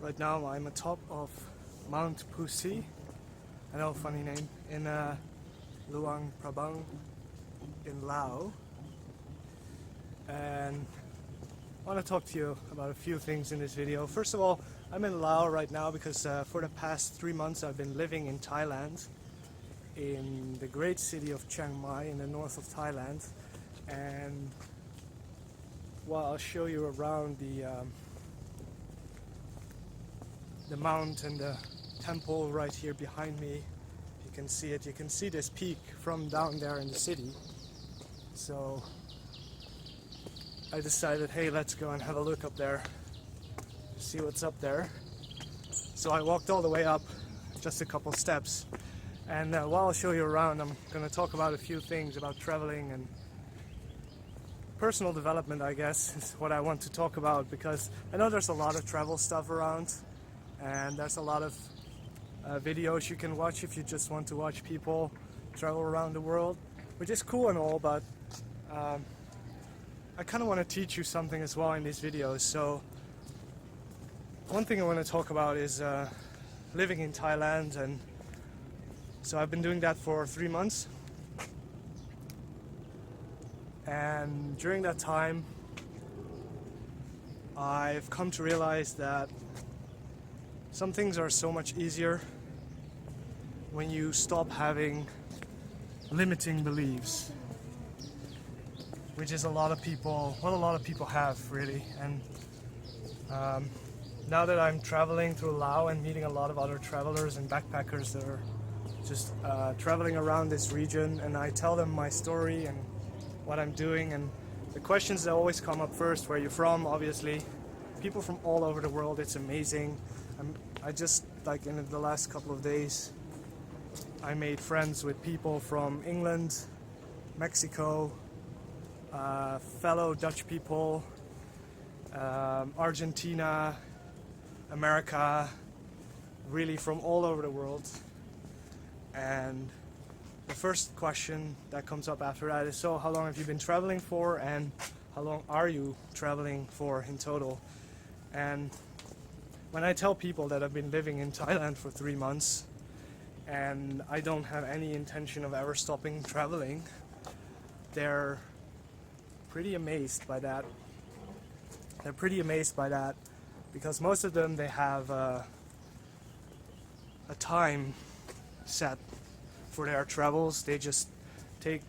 Right now I'm atop of Mount Pusi, I know, funny name, in Luang, Prabang in Laos. And I want to talk to you about a few things in this video. First of all, I'm in Laos right now because for the past 3 months I've been living in Thailand, in the great city of Chiang Mai in the north of Thailand. And well, I'll show you around the mount and the temple right here behind me. You can see it. You can see this peak from down there in the city. So I decided, hey, let's go and have a look up there, see what's up there. So I walked all the way up, just a couple steps. And while I'll show you around, I'm going to talk about a few things about traveling and personal development, I guess, is what I want to talk about, because I know there's a lot of travel stuff around, and there's a lot of videos you can watch if you just want to watch people travel around the world, which is cool and all, but I kind of want to teach you something as well in these videos. So one thing I want to talk about is living in Thailand, and so I've been doing that for 3 months. And during that time, I've come to realize that some things are so much easier when you stop having limiting beliefs, which is what a lot of people have, really. And now that I'm traveling through Laos and meeting a lot of other travelers and backpackers that are just traveling around this region, and I tell them my story and what I'm doing, and the questions that always come up first: where you're from, obviously. People from all over the world, it's amazing. I just, like, in the last couple of days, I made friends with people from England, Mexico, fellow Dutch people, Argentina, America, really from all over the world. And the first question that comes up after that is, so how long have you been traveling for, and how long are you traveling for in total? And when I tell people that I've been living in Thailand for 3 months and I don't have any intention of ever stopping traveling, they're pretty amazed by that. They're pretty amazed by that because most of them, they have a time set for their travels. They just take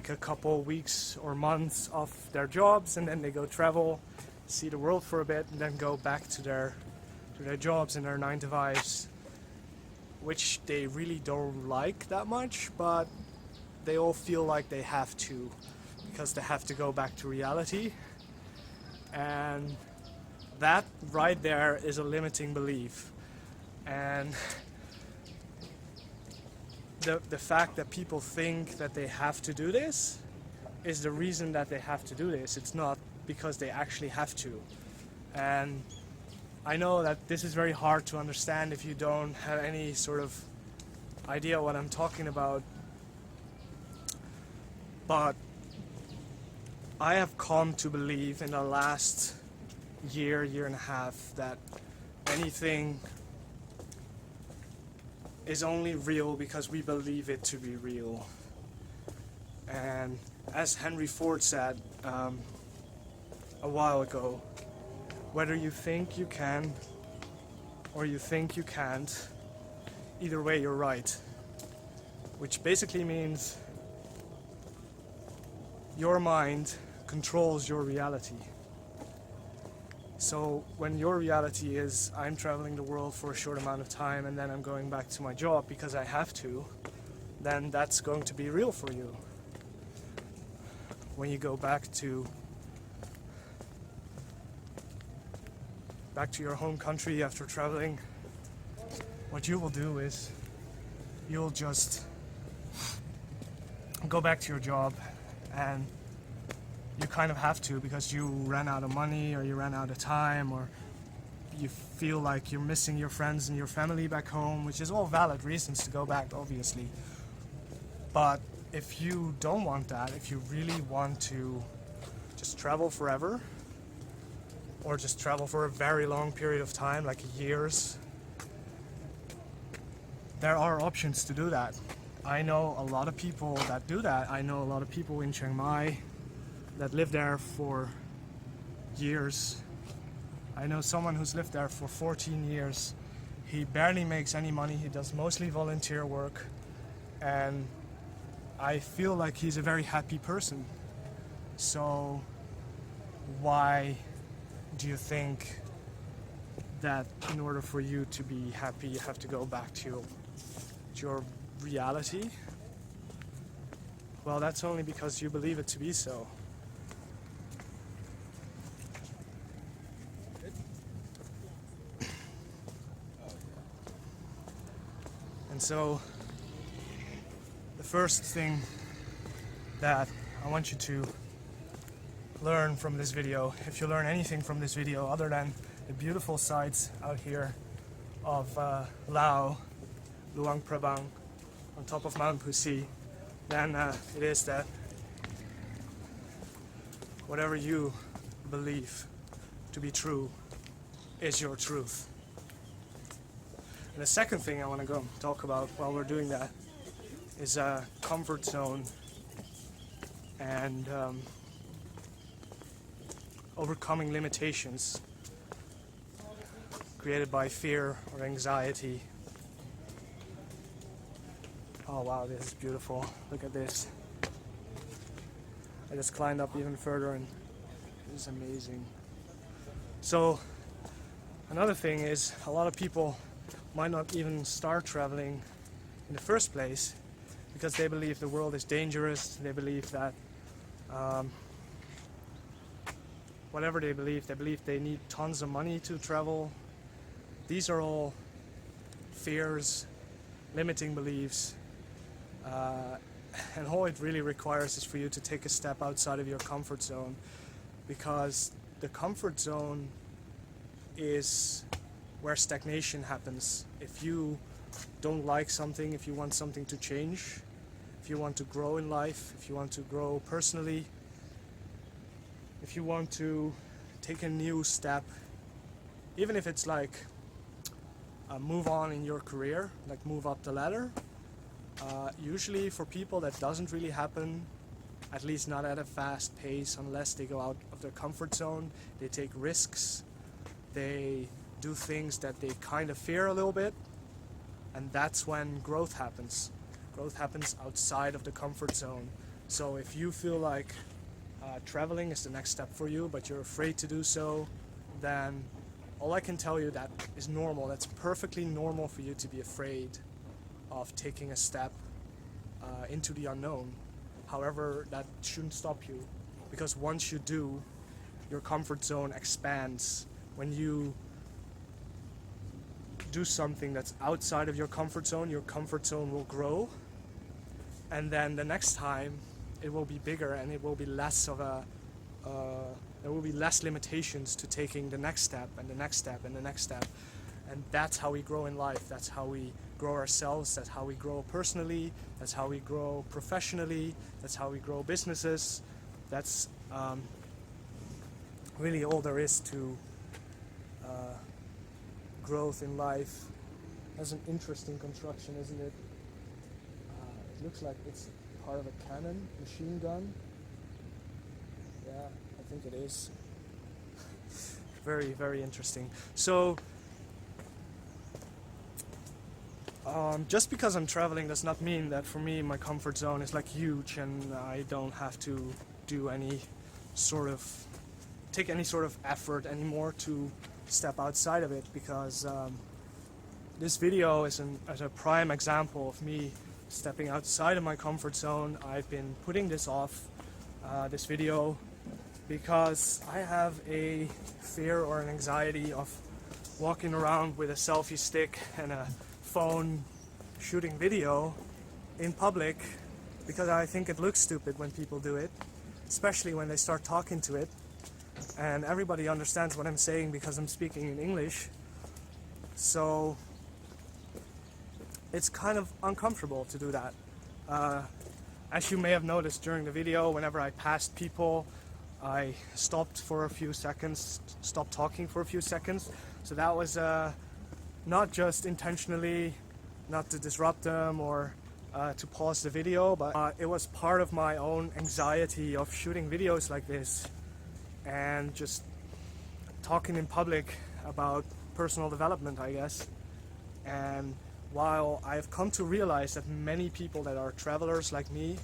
a couple weeks or months off their jobs, and then they go travel, see the world for a bit, and then go back to their jobs and their 9 to 5s, which they really don't like that much, but they all feel like they have to, because they have to go back to reality. And that right there is a limiting belief. And the fact that people think that they have to do this is the reason that they have to do this. It's not because they actually have to. And I know that this is very hard to understand if you don't have any sort of idea what I'm talking about. But I have come to believe in the last year and a half that anything is only real because we believe it to be real. And as Henry Ford said a while ago, whether you think you can or you think you can't, either way you're right. Which basically means your mind controls your reality. So when your reality is, I'm traveling the world for a short amount of time and then I'm going back to my job because I have to, then that's going to be real for you. When you go back to your home country after traveling, what you will do is you'll just go back to your job, and you kind of have to because you ran out of money, or you ran out of time, or you feel like you're missing your friends and your family back home, which is all valid reasons to go back, obviously. But if you don't want that, if you really want to just travel forever, or just travel for a very long period of time, like years. There are options to do that. I know a lot of people that do that. I know a lot of people in Chiang Mai that live there for years. I know someone who's lived there for 14 years. He barely makes any money. He does mostly volunteer work, and I feel like he's a very happy person. So why do you think that in order for you to be happy you have to go back to your reality? Well, that's only because you believe it to be so. And so the first thing that I want you to learn from this video, if you learn anything from this video other than the beautiful sights out here of Laos, Luang, Prabang, on top of Mount Pusi, then it is that whatever you believe to be true is your truth. And the second thing I want to go talk about while we're doing that is a comfort zone and overcoming limitations created by fear or anxiety. Oh wow, this is beautiful. Look at this. I just climbed up even further and it is amazing. So another thing is a lot of people might not even start traveling in the first place because they believe the world is dangerous. They believe that whatever they believe they need tons of money to travel. These are all fears, limiting beliefs, and all it really requires is for you to take a step outside of your comfort zone, because the comfort zone is where stagnation happens. If you don't like something, if you want something to change, if you want to grow in life, if you want to grow personally, if you want to take a new step, even if it's like move on in your career, like move up the ladder, usually for people that doesn't really happen, at least not at a fast pace, unless they go out of their comfort zone. They take risks, they do things that they kind of fear a little bit, and that's when growth happens. Growth happens outside of the comfort zone. So if you feel like traveling is the next step for you, but you're afraid to do so, then all I can tell you, that is normal. That's perfectly normal for you to be afraid of taking a step into the unknown. However, that shouldn't stop you, because once you do, your comfort zone expands. When you do something that's outside of your comfort zone will grow, and then the next time it will be bigger, and it will be less of a there will be less limitations to taking the next step and the next step and the next step. And that's how we grow in life. That's how we grow ourselves. That's how we grow personally. That's how we grow professionally. That's how we grow businesses. That's really all there is to growth in life. That's an interesting construction, isn't it? It looks like it's part of a cannon, machine gun. Yeah, I think it is. Very, very interesting. So, just because I'm traveling does not mean that for me my comfort zone is like huge and I don't have to do take any sort of effort anymore to step outside of it, because this video is a prime example of me stepping outside of my comfort zone. I've been putting this off, this video, because I have a fear or an anxiety of walking around with a selfie stick and a phone shooting video in public, because I think it looks stupid when people do it, especially when they start talking to it, and everybody understands what I'm saying because I'm speaking in English. So it's kind of uncomfortable to do that. As you may have noticed during the video, whenever I passed people, I stopped for a few seconds, stopped talking for a few seconds. So that was not just intentionally not to disrupt them or to pause the video, but it was part of my own anxiety of shooting videos like this and just talking in public about personal development, I guess. And while I've come to realize that many people that are travelers like me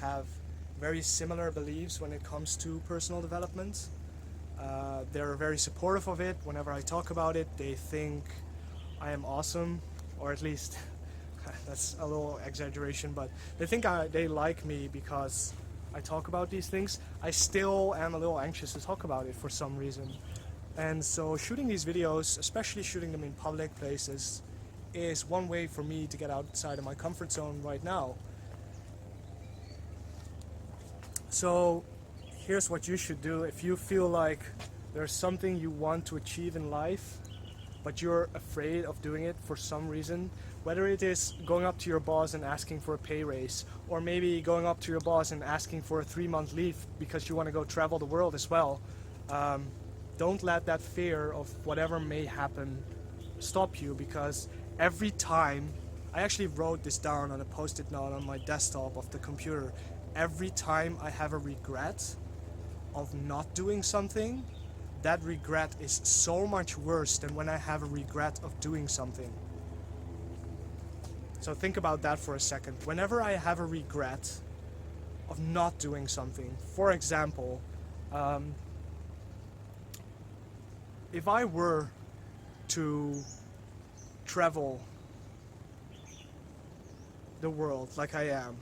have very similar beliefs when it comes to personal development, they're very supportive of it. Whenever I talk about it, they think I am awesome, or at least that's a little exaggeration, but they think they like me because I talk about these things. I still am a little anxious to talk about it for some reason. And so shooting these videos, especially shooting them in public places, is one way for me to get outside of my comfort zone right now. So here's what you should do if you feel like there's something you want to achieve in life, but you're afraid of doing it for some reason. Whether it is going up to your boss and asking for a pay raise, or maybe going up to your boss and asking for a 3-month leave because you want to go travel the world as well. Don't let that fear of whatever may happen stop you, because every time, I actually wrote this down on a post-it note on my desktop of the computer, every time I have a regret of not doing something, that regret is so much worse than when I have a regret of doing something. So think about that for a second. Whenever I have a regret of not doing something, for example, if I were to travel the world like I am,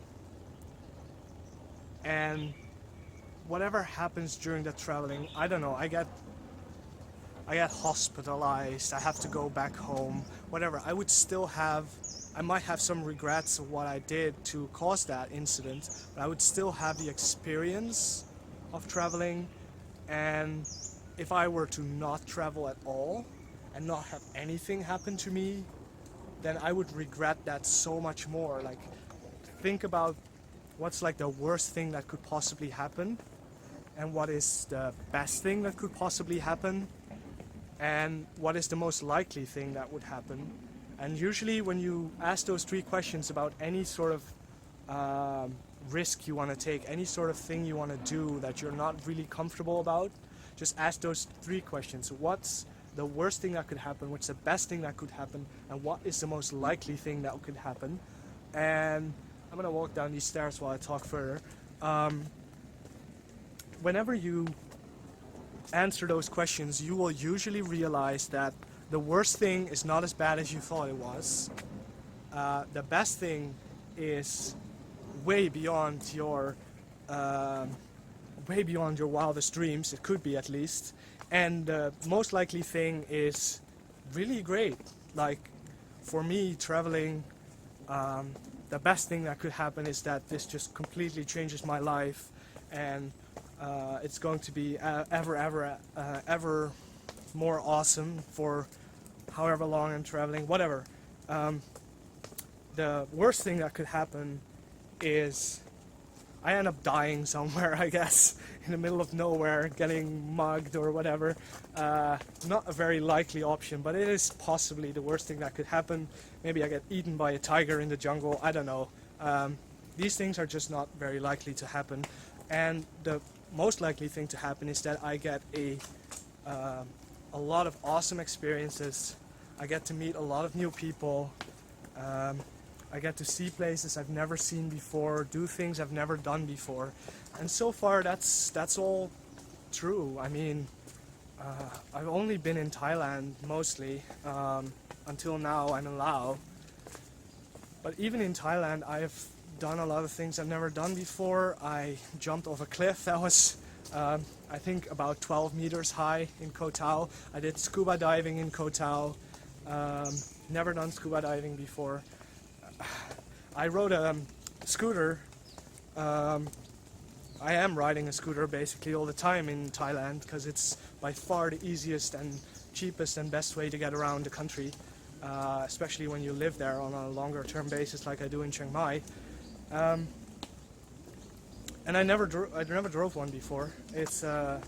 and whatever happens during that traveling, I don't know, I get hospitalized, I have to go back home, whatever, I might have some regrets of what I did to cause that incident, but I would still have the experience of traveling. And if I were to not travel at all and not have anything happen to me, then I would regret that so much more. Like, think about what's like the worst thing that could possibly happen, and what is the best thing that could possibly happen, and what is the most likely thing that would happen. And usually when you ask those 3 questions about any sort of risk you want to take, any sort of thing you want to do that you're not really comfortable about, just ask those 3 questions. What's the worst thing that could happen? What's the best thing that could happen? And what is the most likely thing that could happen? And I'm going to walk down these stairs while I talk further. Whenever you answer those questions, you will usually realize that the worst thing is not as bad as you thought it was. The best thing is way beyond your wildest dreams. It could be, at least. And the most likely thing is really great. Like, for me, traveling, the best thing that could happen is that this just completely changes my life, and it's going to be ever more awesome for however long I'm traveling, whatever. The worst thing that could happen is I end up dying somewhere, I guess, in the middle of nowhere, getting mugged or whatever. Not a very likely option, but it is possibly the worst thing that could happen. Maybe I get eaten by a tiger in the jungle, I don't know. These things are just not very likely to happen. And the most likely thing to happen is that I get a lot of awesome experiences. I get to meet a lot of new people. I get to see places I've never seen before, do things I've never done before. And so far that's all true. I mean, I've only been in Thailand mostly. Until now I'm in Laos. But even in Thailand I've done a lot of things I've never done before. I jumped off a cliff that was I think about 12 meters high in Koh Tao. I did scuba diving in Koh Tao. Never done scuba diving before. I rode a scooter. I am riding a scooter basically all the time in Thailand because it's by far the easiest and cheapest and best way to get around the country, especially when you live there on a longer term basis like I do in Chiang Mai. and I never drove one before. It's a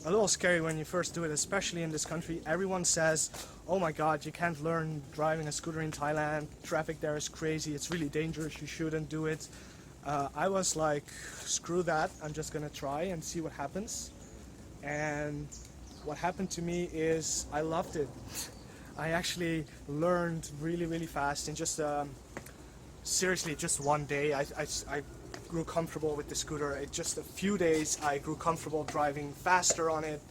little scary when you first do it, especially in this country. Everyone says, oh my god, you can't learn driving a scooter in Thailand, traffic there is crazy, it's really dangerous, you shouldn't do it. I was like, screw that, I'm just gonna try and see what happens. And what happened to me is I loved it. I actually learned really fast in just seriously just one day. I grew comfortable with the scooter. In just a few days I grew comfortable driving faster on it,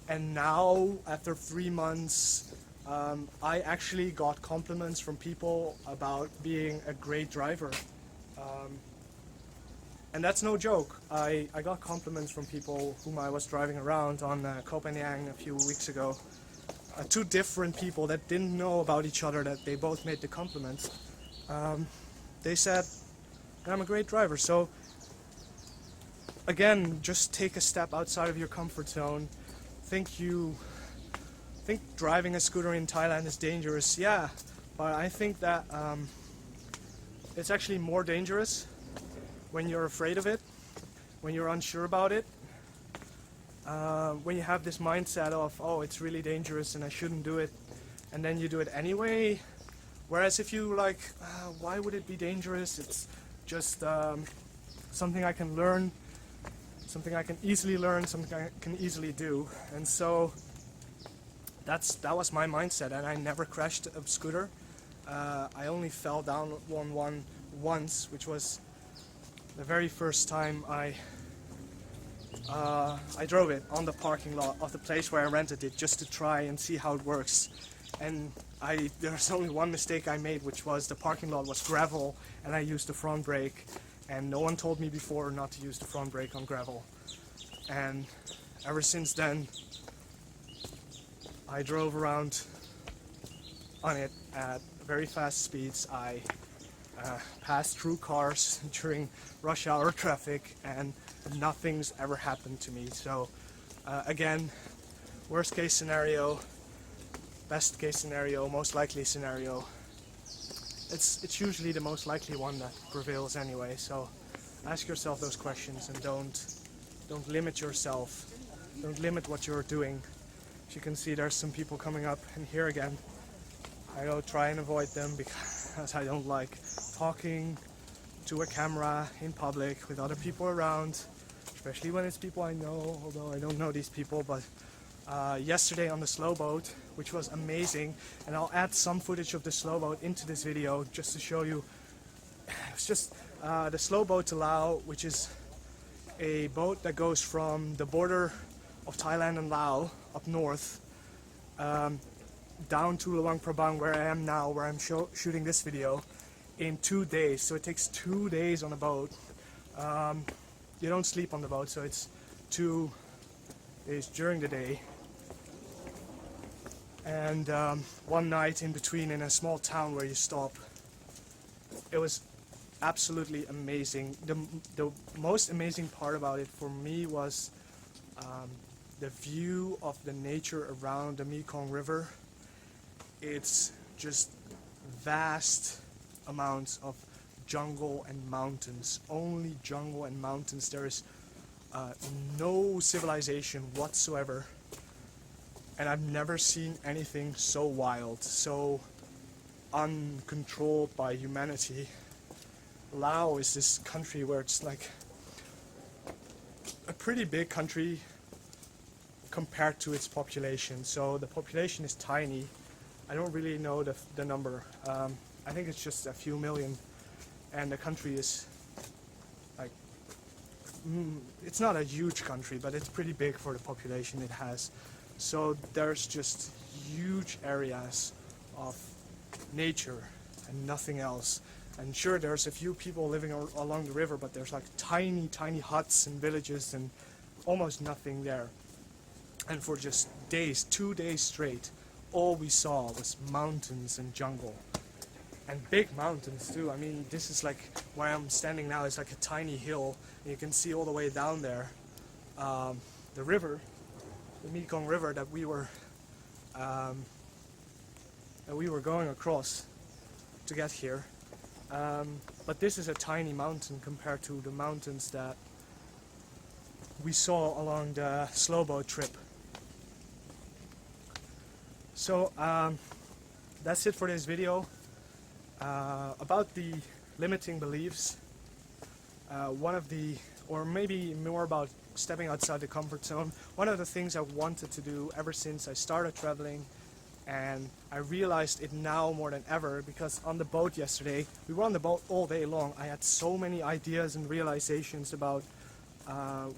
and now after 3 months I actually got compliments from people about being a great driver, and that's no joke. I got compliments from people whom I was driving around on Copenhagen a few weeks ago. Two different people that didn't know about each other, that they both made the compliments. They said I'm a great driver. So again, just take a step outside of your comfort zone. Think driving a scooter in Thailand is dangerous, yeah, but I think that it's actually more dangerous when you're afraid of it, when you're unsure about it, when you have this mindset of, oh, it's really dangerous and I shouldn't do it, and then you do it anyway. Whereas if you like, why would it be dangerous? It's just something I can learn, something I can easily learn, something I can easily do. And so that was my mindset, and I never crashed a scooter. I only fell down on one once, which was the very first time I drove it on the parking lot of the place where I rented it, just to try and see how it works. And there's only one mistake I made, which was the parking lot was gravel and I used the front brake, and no one told me before not to use the front brake on gravel. And ever since then I drove around on it at very fast speeds. I passed through cars during rush hour traffic, and nothing's ever happened to me. So again, worst case scenario, best case scenario, most likely scenario. It's usually the most likely one that prevails anyway. So ask yourself those questions and don't limit yourself. Don't limit what you're doing. As you can see, there's some people coming up, and here again, I go try and avoid them because I don't like talking to a camera in public with other people around, especially when it's people I know, although I don't know these people. But yesterday on the slow boat, which was amazing, and I'll add some footage of the slow boat into this video just to show you. It's just the slow boat to Laos, which is a boat that goes from the border of Thailand and Laos up north down to Luang, Prabang, where I am now, where I'm shooting this video, in 2 days. So it takes 2 days on a boat. You don't sleep on the boat, so it's 2 days during the day, and one night in between in a small town where you stop. It was absolutely amazing. The most amazing part about it for me was the view of the nature around the Mekong River. It's just vast amounts of jungle and mountains, only jungle and mountains. There is no civilization whatsoever, and I've never seen anything so wild, so uncontrolled by humanity. Laos is this country where it's like a pretty big country compared to its population. So the population is tiny. I don't really know the number. I think it's just a few million, and the country is like, it's not a huge country, but it's pretty big for the population it has. So there's just huge areas of nature and nothing else. And sure, there's a few people living along the river, but there's like tiny huts and villages and almost nothing there. And for just days, 2 days straight, all we saw was mountains and jungle. And big mountains too. I mean, this is like where I'm standing now. It's like a tiny hill, and you can see all the way down there the river, the Mekong River that we were going across to get here. But this is a tiny mountain compared to the mountains that we saw along the slow boat trip. So that's it for this video. About the limiting beliefs, one of the, or maybe more about stepping outside the comfort zone, one of the things I wanted to do ever since I started traveling, and I realized it now more than ever, because on the boat yesterday, we were on the boat all day long. I had so many ideas and realizations about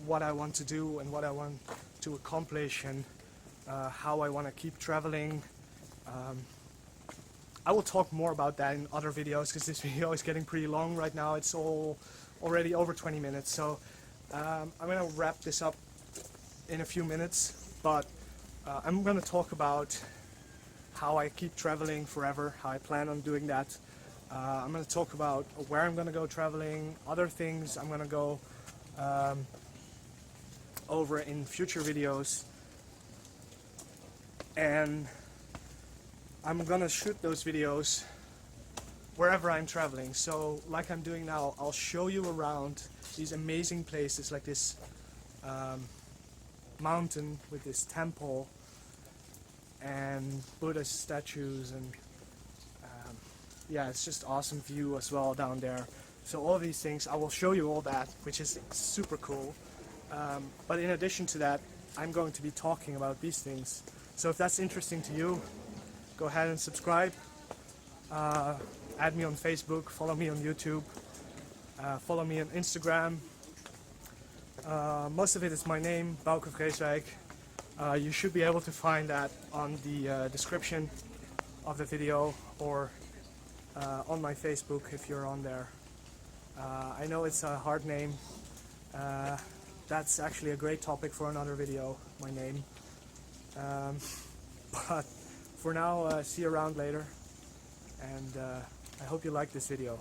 what I want to do and what I want to accomplish, and how I want to keep traveling. I will talk more about that in other videos, because this video is getting pretty long right now. It's already over 20 minutes, so I'm going to wrap this up in a few minutes, but I'm going to talk about how I keep traveling forever, how I plan on doing that. I'm going to talk about where I'm going to go traveling, other things I'm going to go over in future videos, and I'm going to shoot those videos wherever I'm traveling. So like I'm doing now, I'll show you around these amazing places, like this mountain with this temple and Buddhist statues, and yeah, it's just awesome view as well down there. So all these things, I will show you all that, which is super cool. But in addition to that, I'm going to be talking about these things. So if that's interesting to you, go ahead and subscribe. Add me on Facebook, follow me on YouTube, follow me on Instagram. Most of it is my name, Bauke Vreeswijk. You should be able to find that on the description of the video, or on my Facebook if you're on there. I know it's a hard name. That's actually a great topic for another video, my name. But for now, see you around later, and I hope you like this video.